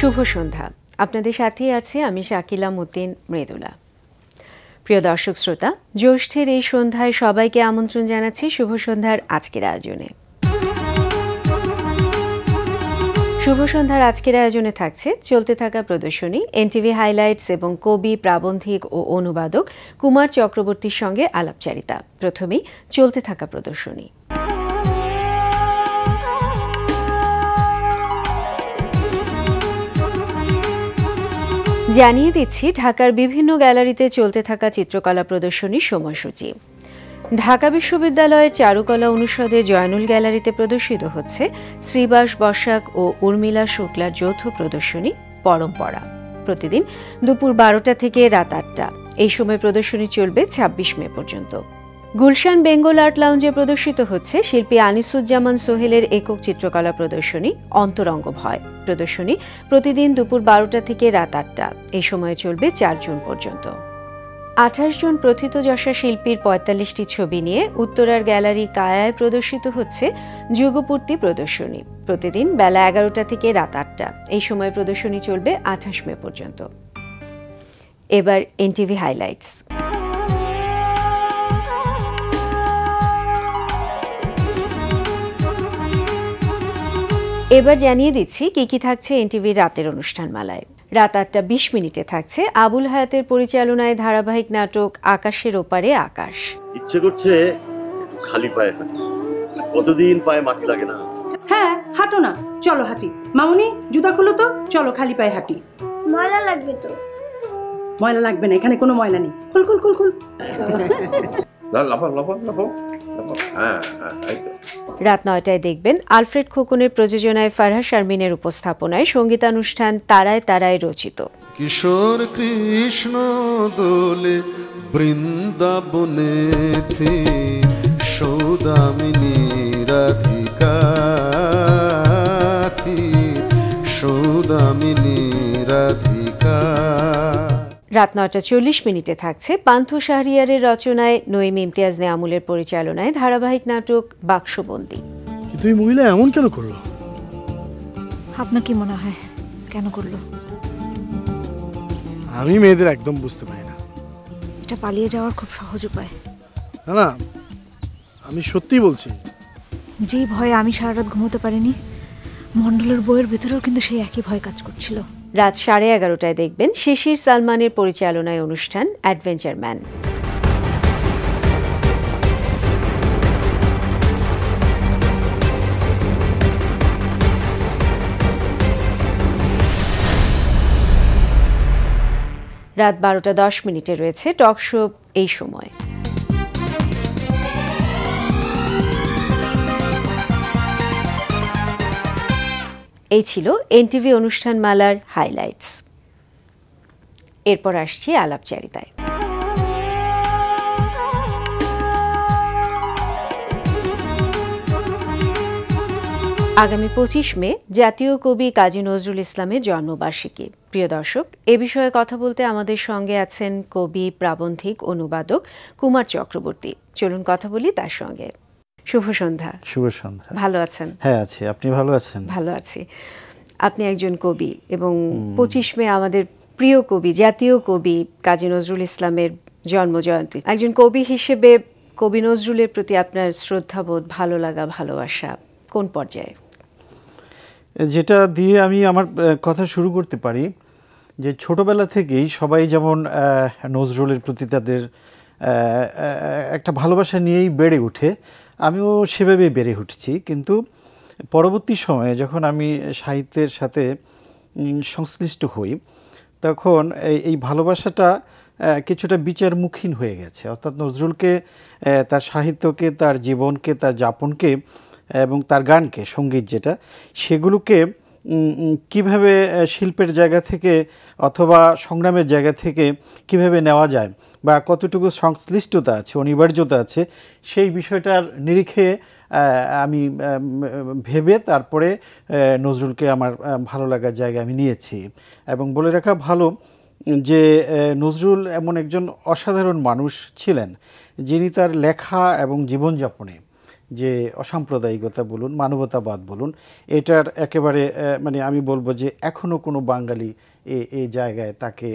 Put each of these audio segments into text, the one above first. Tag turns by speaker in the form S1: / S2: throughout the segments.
S1: শুভ সন্ধ্যা। আপনাদের সাথেই আছে আমি শাকিলা মতিন মৃদুলা। প্রিয় দর্শক শ্রোতা, জ্যৈষ্ঠের এই সন্ধ্যায় সবাইকে আমন্ত্রণ জানাচ্ছি শুভ সন্ধ্যার আজকের আয়োজনে। শুভ সন্ধ্যার আজকের আয়োজনে থাকছে চলতে থাকা প্রদর্শনী, এনটিভি হাইলাইটস এবং কবি, প্রাবন্ধিক ও অনুবাদক কুমার চক্রবর্তীর সঙ্গে আলাপচারিতা। প্রথমেই চলতে থাকা প্রদর্শনী। জানিয়ে দিচ্ছি ঢাকার বিভিন্ন গ্যালারিতে চলতে থাকা চিত্রকলা প্রদর্শনীর সময়সূচি। ঢাকা বিশ্ববিদ্যালয়ের চারুকলা অনুষদের জয়নুল গ্যালারিতে প্রদর্শিত হচ্ছে শ্রীবাস বসাক ও উর্মিলা শুক্লার যৌথ প্রদর্শনী পরম্পরা। প্রতিদিন দুপুর 12টা থেকে রাত 8টা এই সময় প্রদর্শনী চলবে 26 মে পর্যন্ত। গুলশান বেঙ্গল আর্ট লাউঞ্জে প্রদর্শিত হচ্ছে শিল্পী আনিসুজ্জামান সোহেলের একক চিত্রকলা প্রদর্শনী অন্তরঙ্গ ভয়। প্রদর্শনী প্রতিদিন দুপুর 12টা থেকে রাত 8টা এই সময়ে চলবে 4 জুন পর্যন্ত। 28 জন প্রথিতযশা শিল্পীর 45টি ছবি নিয়ে উত্তরার গ্যালারি কায়ায় প্রদর্শিত হচ্ছে যুগপূর্তি প্রদর্শনী। প্রতিদিন বেলা 11টা থেকে রাত 8টা এই সময় প্রদর্শনী চলবে 28 মে পর্যন্ত। এবার এনটিভি হাইলাইটস। এবার জানিয়ে দিচ্ছি কি কি থাকছে এনটিভির রাতের অনুষ্ঠানমালায়। রাত 8:20 থাকছে আবুল হায়াতের পরিচালনায় ধারাবাহিক নাটক আকাশের ওপারে আকাশ।
S2: ইচ্ছে করছে একটু খালি পায়ে হাঁটি, কতদিন পায়ে মাটি লাগে না।
S3: হ্যাঁ হাঁটো না, চলো হাঁটি। মামুনি জুতা খুলো তো, চলো খালি পায়ে হাঁটি।
S4: ময়লা লাগবে তো।
S3: ময়লা লাগবে না, এখানে কোনো ময়লা নেই। খুল খুল খুল খুল।
S1: রাত 9টায় দেখবেন আলফ্রেড খোকনের প্রযোজনায় ফারহা শারমিনের উপস্থাপনায় সঙ্গীতানুষ্ঠান তারায় তারায় রচিত
S5: কিশোর কৃষ্ণ দোলে বৃন্দাবনে থি সৌদামিনী রাধিকা থি সৌদামিনী রাধিকা।
S1: রাত 9:40 থাকছে পান্থ শাহরিয়ারের রচনায় নঈম ইমতিয়াজ নেয়ামুলের পরিচালনায় ধারাবাহিক নাটক বাক্সবন্দী।
S6: কিন্তু এই মহিলা এমন কেন করলো?
S7: আপনার কি মনে হয় কেন করলো?
S6: আমি মেয়েদের একদম বুঝতে পারি না।
S7: এটা পালিয়ে যাওয়ার খুব সহজ উপায়।
S6: না না, আমি সত্যি বলছি।
S7: যে ভয়ে আমি সারা রাত ঘুমোতে পারিনি, মণ্ডলের বইয়ের ভেতরেও কিন্তু সেই একই ভয় কাজ করছিল।
S1: রাত 11:30টায় দেখবেন শিশির সালমানের পরিচালনায় অনুষ্ঠান অ্যাডভেঞ্চার ম্যান। রাত 12:10 রয়েছে টক শো এই সময়। এই ছিল এনটিভি অনুষ্ঠানমালার হাইলাইটস। এরপর আসছি আলাপচারিতায়। আগামী 25 মে জাতীয় কবি কাজী নজরুল ইসলামের জন্মবার্ষিকী। প্রিয় দর্শক, এ বিষয়ে কথা বলতে আমাদের সঙ্গে আছেন কবি, প্রাবন্ধিক, অনুবাদক কুমার চক্রবর্তী। চলুন কথা বলি তার সঙ্গে। শুভ সন্ধ্যা।
S8: শুভ সন্ধ্যা।
S1: ভালো আছেন?
S8: হ্যাঁ আছি, আপনি ভালো আছেন?
S1: ভালো আছি। আপনি একজন কবি এবং 25 মে আমাদের প্রিয় কবি, জাতীয় কবি কাজী নজরুল ইসলামের জন্মজয়ন্তী। একজন কবি হিসেবে কবি নজরুলের প্রতি আপনার শ্রদ্ধাবোধ, ভালো লাগা, ভালোবাসা কোন পর্যায়ে?
S8: যেটা দিয়ে আমি আমার কথা শুরু করতে পারি যে ছোটবেলা থেকেই সবাই যেমন নজরুলের প্রতি তাদের একটা ভালোবাসা নিয়েই বেড়ে ওঠে, আমিও সেভাবেই বেড়ে উঠেছি। কিন্তু পরবর্তী সময়ে যখন আমি সাহিত্যের সাথে সংশ্লিষ্ট হই, তখন এই ভালোবাসাটা কিছুটা বিচারমুখীন হয়ে গেছে। অর্থাৎ নজরুলকে, তার সাহিত্যকে, তার জীবনকে, তার যাপনকে এবং তার গানকে, সঙ্গীত যেটা, সেগুলোকে কিভাবে শিল্পের জায়গা থেকে অথবা সংগ্রামের জায়গা থেকে কিভাবে নেওয়া যায় বা কতটুকু সংশ্লিষ্টতা আছে, অনিবার্যতা আছে, সেই বিষয়টার নিরিখে আমি ভেবে তারপরে নজরুলকে আমার ভালো লাগার জায়গায় আমি নিয়েছি। এবং বলে রাখা ভালো যে নজরুল এমন একজন অসাধারণ মানুষ ছিলেন যিনি তার লেখা এবং জীবনযাপনে যে অসাম্প্রদায়িকতা বলুন, মানবতাবাদ বলুন, এটার একেবারে মানে আমি বলবো যে এখনও কোনো বাঙালি এই জায়গায় তাকে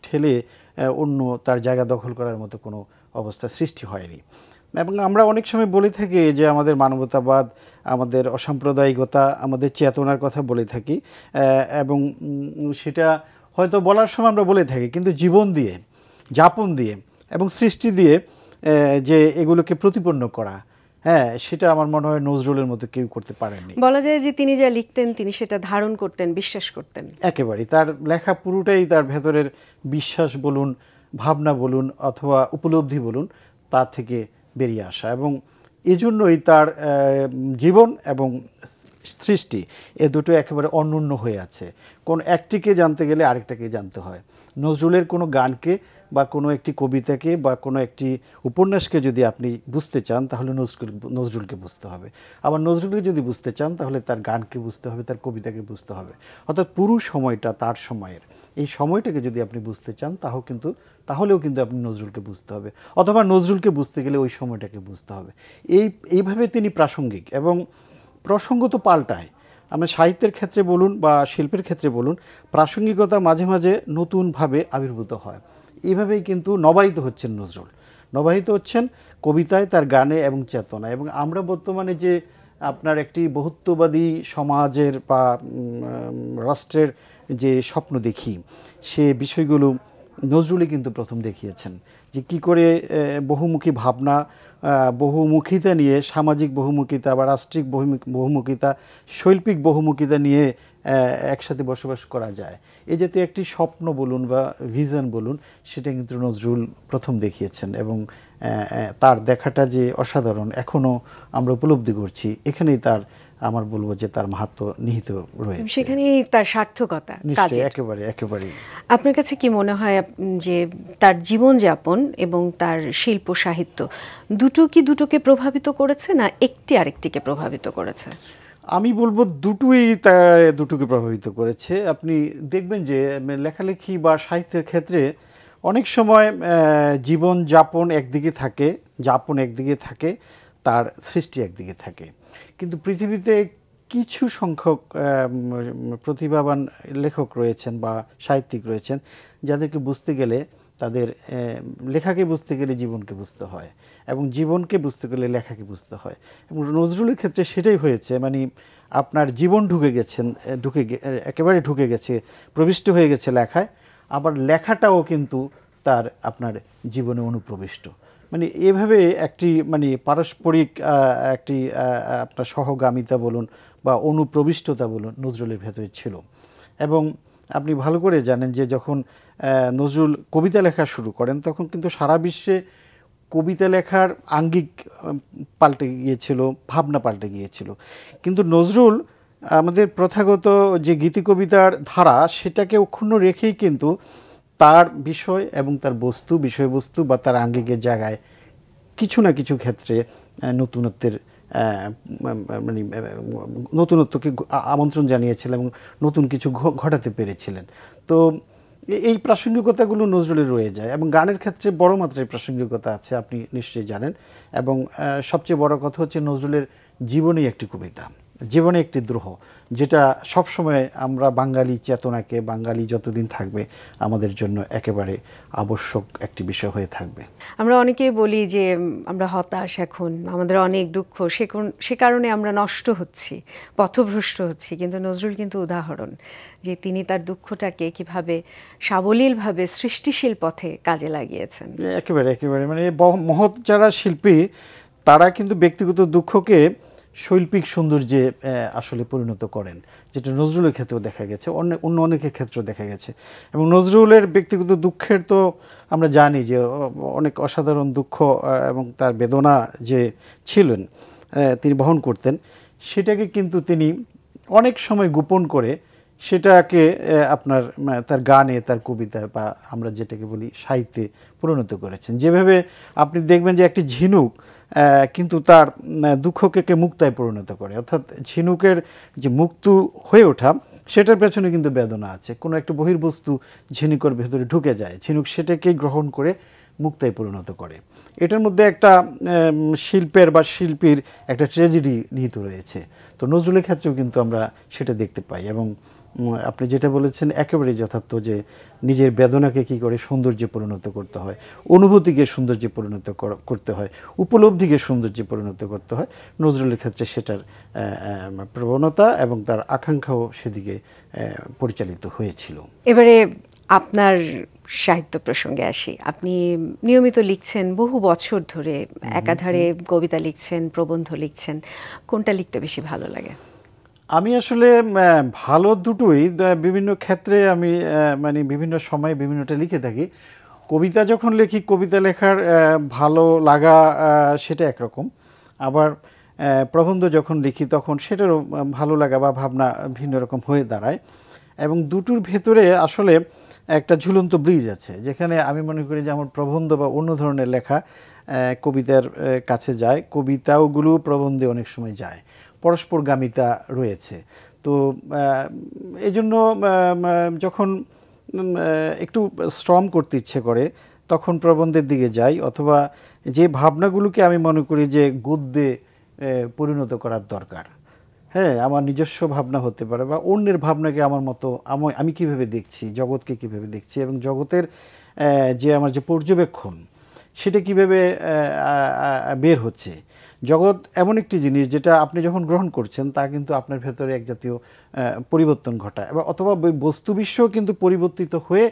S8: ঠেলে অন্য তার জায়গা দখল করার মতো কোনো অবস্থা সৃষ্টি হয়নি। এবং আমরা অনেক সময় বলে থাকি যে আমাদের মানবতাবাদ, আমাদের অসাম্প্রদায়িকতা, আমাদের চেতনার কথা বলে থাকি, এবং সেটা হয়তো বলার সময় আমরা বলে থাকি, কিন্তু জীবন দিয়ে, যাপন দিয়ে এবং সৃষ্টি দিয়ে যে এগুলোকে প্রতিপন্ন করা, হ্যাঁ, সেটা আমার মনে হয় নজরুলের মতো কেউ করতে পারেননি।
S1: বলা যায় যে তিনি যা লিখতেন তিনি সেটা ধারণ করতেন, বিশ্বাস করতেন।
S8: একেবারেই তার লেখা পুরোটাই তার ভেতরের বিশ্বাস বলুন, ভাবনা বলুন অথবা উপলব্ধি বলুন, তা থেকে বেরিয়ে আসা, এবং এজন্যই তার জীবন এবং সৃষ্টি এ দুটো একেবারে অনন্য হয়ে আছে। কোন একটিকে জানতে গেলে আরেকটাকে জানতে হয়। নজরুলের কোনো গানকে বা কোনো একটি কবিতাকে বা কোনো একটি উপন্যাসকে যদি আপনি বুঝতে চান তাহলে নজরুলকে বুঝতে হবে। আবার নজরুলকে যদি বুঝতে চান তাহলে তার গানকে বুঝতে হবে, তার কবিতাকে বুঝতে হবে। অর্থাৎ পুরো সময়টা তার সময়ের, এই সময়টাকে যদি আপনি বুঝতে চান তাহলেও কিন্তু আপনি নজরুলকে বুঝতে হবে, অথবা নজরুলকে বুঝতে গেলে ওই সময়টাকে বুঝতে হবে। এইভাবে তিনি প্রাসঙ্গিক, এবং প্রসঙ্গ তো পাল্টায়। আমরা সাহিত্যের ক্ষেত্রে বলুন বা শিল্পের ক্ষেত্রে বলুন, প্রাসঙ্গিকতা মাঝে মাঝে নতুনভাবে আবির্ভূত হয়। এইভাবেই কিন্তু নবায়িত হচ্ছেন নজরুল, নবায়িত হচ্ছেন কবিতায়, তার গানে এবং চেতনায়। এবং আমরা বর্তমানে যে আপনার একটি বহুত্ববাদী সমাজের বা রাষ্ট্রের যে স্বপ্ন দেখি, সে বিষয়গুলো নজরুলই কিন্তু প্রথম দেখিয়েছেন, যে কি করে বহুমুখী ভাবনা, বহুমুখিতা নিয়ে, সামাজিক বহুমুখিতা বা রাষ্ট্রিক বহুমুখিতা, শৈল্পিক বহুমুখিতা নিয়ে একসাথে বসবাস করা যায়। এই জাতীয় একটি স্বপ্ন বলুন বা ভিশন বলুন, সেটা কিন্তু নজরুল প্রথম দেখিয়েছেন, এবং তার দেখাটা যে অসাধারণ এখনও আমরা উপলব্ধি করছি, এখানেই তার, আমার বলবো যে তার মাহাত্ম্য নিহিত রয়েছে,
S1: সেখানেই তার সার্থকতা।
S8: নিশ্চয়ই, একেবারে।
S1: আপনার কাছে কি মনে হয় যে তার জীবনযাপন এবং তার শিল্প সাহিত্য দুটোকে প্রভাবিত করেছে, না একটি আরেকটিকে প্রভাবিত করেছে?
S8: আমি বলবো দুটোকে প্রভাবিত করেছে। আপনি দেখবেন যে লেখালেখি বা সাহিত্যের ক্ষেত্রে অনেক সময় জীবনযাপন একদিকে থাকে, তার সৃষ্টি একদিকে থাকে। কিন্তু পৃথিবীতে কিছু সংখ্যক প্রতিভাবান লেখক রয়েছেন বা সাহিত্যিক রয়েছেন, যাদেরকে বুঝতে গেলে, তাদের লেখাকে বুঝতে গেলে জীবনকে বুঝতে হয়, এবং জীবনকে বুঝতে গেলে লেখাকে বুঝতে হয়। এবং নজরুলের ক্ষেত্রে সেটাই হয়েছে, মানে আপনার জীবন একেবারে ঢুকে গেছে, প্রবিষ্ট হয়ে গেছে লেখায়, আবার লেখাটাও কিন্তু তার আপনার জীবনে অনুপ্রবিষ্ট। মানে এভাবে একটি মানে পারস্পরিক একটি আপনার সহগামিতা বলুন বা অনুপ্রবিষ্টতা বলুন নজরুলের ভেতরে ছিল। এবং আপনি ভালো করে জানেন যে যখন নজরুল কবিতা লেখা শুরু করেন, তখন কিন্তু সারা বিশ্বে কবিতা লেখার আঙ্গিক পাল্টে গিয়েছিল, ভাবনা পাল্টে গিয়েছিল। কিন্তু নজরুল আমাদের প্রথাগত যে গীতি কবিতার ধারা, সেটাকে অক্ষুণ্ণ রেখেই কিন্তু তার বিষয় এবং তার বিষয়বস্তু বা তার আঙ্গিকের জায়গায় কিছু না কিছু ক্ষেত্রে নতুনত্বকে আমন্ত্রণ জানিয়েছিলেন এবং নতুন কিছু ঘটাতে পেরেছিলেন। তো এই প্রাসঙ্গিকতাগুলো নজরুলের রয়ে যায়, এবং গানের ক্ষেত্রে বড় মাত্রায় প্রাসঙ্গিকতা আছে, আপনি নিশ্চয়ই জানেন। এবং সবচেয়ে বড় কথা হচ্ছে নজরুলের জীবনেই একটি কবিতা, জীবনে একটি দ্রোহ, যেটা সবসময় আমরা বাঙালি চেতনাকে, বাঙালি যতদিন থাকবে আমাদের জন্য একেবারে আবশ্যক একটি বিষয় হয়ে থাকবে।
S1: আমরা অনেকেই বলি যে আমরা হতাশ, এখন আমাদের অনেক দুঃখ, সে কারণে আমরা নষ্ট হচ্ছি, পথভ্রষ্ট হচ্ছি। কিন্তু নজরুল কিন্তু উদাহরণ, যে তিনি তার দুঃখটাকে কিভাবে সাবলীলভাবে সৃষ্টিশীল পথে কাজে লাগিয়েছেন।
S8: একেবারে মানে মহৎ যারা শিল্পী, তারা কিন্তু ব্যক্তিগত দুঃখকে শৈল্পিক সৌন্দর্যে আসলে পরিণত করেন, যেটা নজরুলের ক্ষেত্রেও দেখা গেছে, অন্য অনেকের ক্ষেত্রেও দেখা গেছে। এবং নজরুলের ব্যক্তিগত দুঃখের তো আমরা জানি যে অনেক অসাধারণ দুঃখ এবং তার বেদনা যে ছিলেন তিনি বহন করতেন, সেটাকে কিন্তু তিনি অনেক সময় গোপন করে সেটাকে আপনার তার গানে, তার কবিতায় বা আমরা যেটাকে বলি সাহিত্যে পরিণত করেছেন। যেভাবে আপনি দেখবেন যে একটি ঝিনুক কিন্তু তার দুঃখকে মুক্তায় পরিণত করে, অর্থাৎ ঝিনুকের যে মুক্ত হয়ে ওঠা, সেটার পেছনে কিন্তু বেদনা আছে। কোনো একটা বহির্বস্তু ঝিনুকের ভেতরে ঢুকে যায়, ঝিনুক সেটাকেই গ্রহণ করে মুক্তায় পরিণত করে। এটার মধ্যে একটা শিল্পের বা শিল্পীর একটা ট্র্যাজেডি নিহিত রয়েছে। তো নজরুলের ক্ষেত্রেও কিন্তু আমরা সেটা দেখতে পাই। এবং আপনি যেটা বলেছেন একেবারেই যথার্থ, যে নিজের বেদনাকে কী করে সৌন্দর্যে পরিণত করতে হয়, অনুভূতিকে সৌন্দর্যে পরিণত করতে হয়, উপলব্ধিকে সৌন্দর্যে পরিণত করতে হয়। নজরুলের ক্ষেত্রে সেটার প্রবণতা এবং তার আকাঙ্ক্ষাও সেদিকে পরিচালিত হয়েছিল।
S1: এবারে আপনার সাহিত্য প্রসঙ্গে আসি। আপনি নিয়মিত লিখছেন বহু বছর ধরে, একাধারে কবিতা লিখছেন, প্রবন্ধ লিখছেন। কোনটা লিখতে বেশি ভালো লাগে?
S8: আমি আসলে ভালো দুটোই, বিভিন্ন ক্ষেত্রে আমি মানে বিভিন্ন সময়ে বিভিন্নটা লিখে থাকি। কবিতা যখন লিখি, কবিতা লেখার ভালো লাগা সেটা একরকম, আবার প্রবন্ধ যখন লিখি তখন সেটারও ভালো লাগা বা ভাবনা ভিন্ন রকম হয়ে দাঁড়ায়। এবং দুটোর ভেতরে আসলে একটা ঝুলন্ত ব্রিজ আছে, যেখানে আমি মনে করি যে আমার প্রবন্ধ বা অন্য ধরনের লেখা কবিতার কাছে যায়, কবিতাগুলো প্রবন্ধে অনেক সময় যায়, পরস্পরগামিতা রয়েছে। তো এই জন্য যখন একটু শ্রম করতে ইচ্ছে করে তখন প্রবন্ধের দিকে যাই, অথবা যে ভাবনাগুলোকে আমি মনে করি যে গদ্যে পরিণত করার দরকার, হ্যাঁ, আমার নিজস্ব ভাবনা হতে পারে বা অন্যের ভাবনাকে আমার মতো আমি কীভাবে দেখছি, জগৎকে কীভাবে দেখছি, এবং জগতের যে আমার যে পর্যবেক্ষণ সেটা কীভাবে বের হচ্ছে। জগৎ এমন একটি জিনিস যেটা আপনি যখন গ্রহণ করছেন তা কিন্তু আপনার ভেতরে এক জাতীয় পরিবর্তন ঘটায়, অথবা বস্তু বিশ্বও কিন্তু পরিবর্তিত হয়ে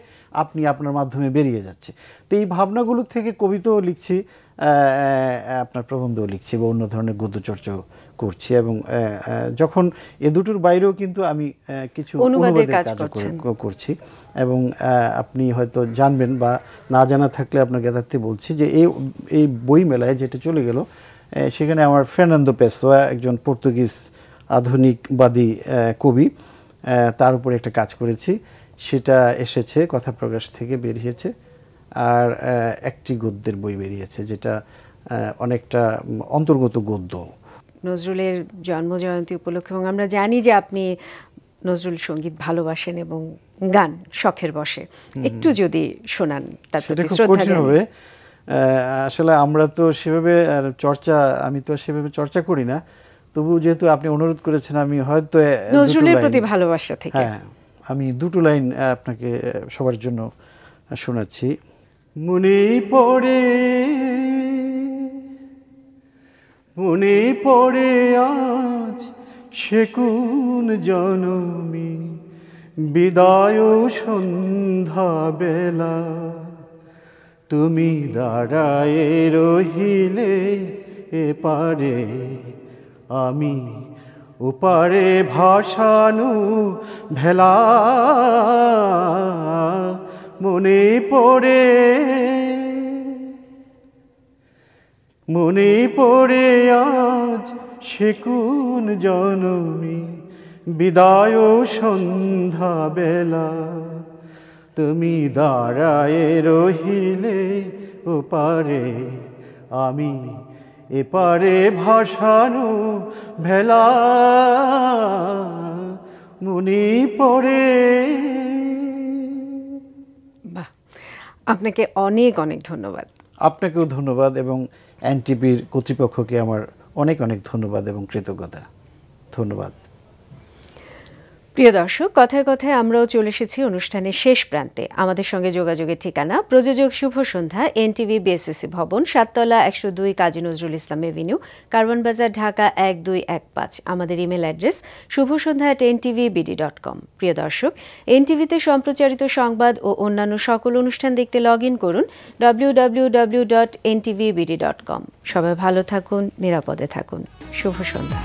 S8: আপনি আপনার মাধ্যমে বেরিয়ে যাচ্ছে। তো এই ভাবনাগুলো থেকে কবিতাও লিখছি, আপনার প্রবন্ধও লিখছি বা অন্য ধরনের গদ্যচর্চাও করছি। এবং যখন এ দুটোর বাইরেও কিন্তু আমি কিছু অনুবাদের কাজ করছি। এবং আপনি হয়তো জানবেন বা না জানা থাকলে আপনার জ্ঞাতার্থে বলছি যে এই বই মেলায় যেটা চলে গেল, সেখানে আমার ফের্নান্দো পেসোয়া, একজন পর্তুগিজ আধুনিকবাদী কবি, তার উপরে একটা কাজ করেছি। সেটা এসেছে কথা প্রকাশ থেকে বেরিয়েছে। আর একটি গদ্যের বই বেরিয়েছে যেটা অনেকটা অন্তর্গত গদ্য।
S1: নজরুলের জন্মজয়ন্তী উপলক্ষে, এবং আমরা জানি যে আপনি নজরুল সঙ্গীত ভালোবাসেন এবং গান শখের বসে, একটু যদি শোনান তার প্রতি শ্রদ্ধা জানিয়ে।
S8: আসলে আমরা তো সেভাবে আমি তো সেভাবে চর্চা করি না, তবু যেহেতু আপনি অনুরোধ করেছেন, আমি হয়তো
S1: নজরুলের প্রতি ভালোবাসা থেকে
S8: আমি দুটো লাইন আপনাকে সবার জন্য শোনাচ্ছি। মনে পড়ে আজ সে কোন জনমী, বিদায় সন্ধ্যা বেলা, তুমি দাঁড়ায়ে রহিলে এপারে, আমি ওপারে ভাসানু ভেলা। মনে পড়ে আজ সে কোন জনমী, বিদায় সন্ধ্যা বেলা, তুমি দাঁড়ায়ে রহিলে ওপারে, আমি এপারে ভাসানু ভেলা। মনে পড়ে।
S1: বাহ, আপনাকে অনেক অনেক ধন্যবাদ।
S8: আপনাকেও ধন্যবাদ, এবং এনটিভির কর্তৃপক্ষকে আমার অনেক অনেক ধন্যবাদ এবং কৃতজ্ঞতা। ধন্যবাদ।
S1: প্রিয় দর্শক, কথায় কথায় আমরাও চলে এসেছি অনুষ্ঠানের শেষ প্রান্তে। আমাদের সঙ্গে যোগাযোগের ঠিকানা প্রযোজক শুভ সন্ধ্যা, এনটিভি বিএসসিসি ভবন, 7 তলা 102 কাজী নজরুল ইসলাম এভিনিউ, কারওয়ান বাজার, ঢাকা 1215। আমাদের ইমেল অ্যাড্রেস shubhosandha@ntvbd.com। প্রিয় দর্শক, এনটিভিতে সম্প্রচারিত সংবাদ ও অন্যান্য সকল অনুষ্ঠান দেখতে লগ ইন করুন www.ntvbd.com। সবাই ভালো থাকুন, নিরাপদে থাকুন। শুভ সন্ধ্যা।